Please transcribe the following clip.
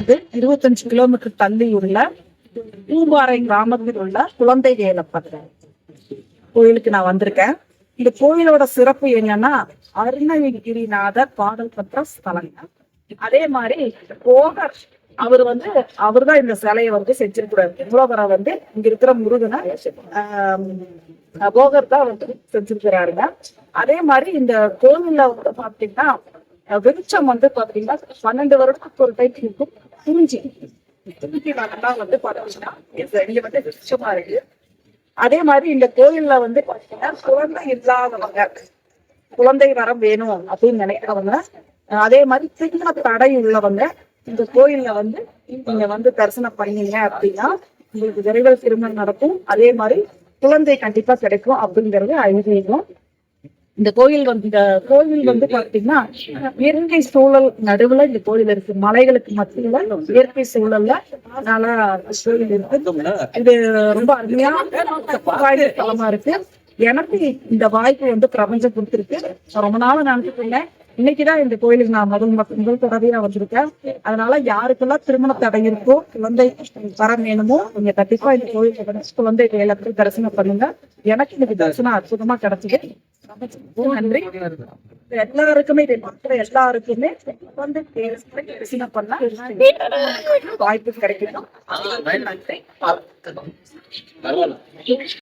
வந்து 25 கிலோமீட்டர் தள்ளி உள்ள பூம்பாறை கிராமத்தில் உள்ள குழந்தை வேலப்பர் கோயிலுக்கு நான் வந்திருக்கேன். இந்த கோயிலோட சிறப்பு என்னன்னா அருணகிரிநாதர் பாடல் பெற்ற ஸ்தலங்க. அதே மாதிரி போகர் அவர்தான் இந்த சிலையை செஞ்சிருக்கிறாரு. மூலவரை இங்க இருக்கிற முருகனை போகர் தான் செஞ்சிருக்கிறாருங்க. அதே மாதிரி இந்த கோவில்ல பாத்தீங்கன்னா வெளிச்சம் பாத்தீங்கன்னா 12 வருடத்துக்கு ஒரு டைம் இருக்கும். குறிஞ்சி பாத்தீங்கன்னா இங்க வெளிச்சமா இருக்கு. அதே மாதிரி இந்த கோயில்ல பாத்தீங்கன்னா குழந்தை இல்லாதவங்க, குழந்தை வரம் வேணும் அப்படின்னு நினைக்கிறவங்க, அதே மாதிரி திருமண தடை உள்ளவங்க இந்த கோயில்ல நீங்க தரிசனம் பண்ணீங்க அப்படின்னா உங்களுக்கு விரைவில் திருமணம் நடக்கும். அதே மாதிரி குழந்தை கண்டிப்பா கிடைக்கும் அப்படிங்கறது ஐதீகம். இந்த கோயில் பாத்தீங்கன்னா இயற்கை சூழல் நடுவுல இந்த கோயில் இருக்கு. மலைகளுக்கு மத்தியில இயற்கை சூழல்ல கோயில் இருக்கு. இது ரொம்ப அருமையான தலமா இருக்கு. எனக்கு இந்த வாய்ப்பு பிரபஞ்சம் கொடுத்திருக்கு. ரொம்ப நாள் நினைச்சிருக்கேன். இன்னைக்குதான் இந்த கோயிலுக்கு நான் முதல் தடவையா வந்திருக்கேன். அதனால யாருக்கெல்லாம் திருமண தடை இருக்கோ, குழந்தை வரம் வேணுமோ, நீங்க கண்டிப்பா இந்த கோயில குழந்தை வேலப்பர் தரிசனம் பண்ணுங்க. எனக்கு இன்னைக்கு தரிசனம் அற்புதமா கிடைச்சது. நன்றி. எல்லாருக்குமே இதை பார்க்கிற எல்லாருக்குமே தரிசனம் பண்ண வாய்ப்பு கிடைக்கணும். நன்றி.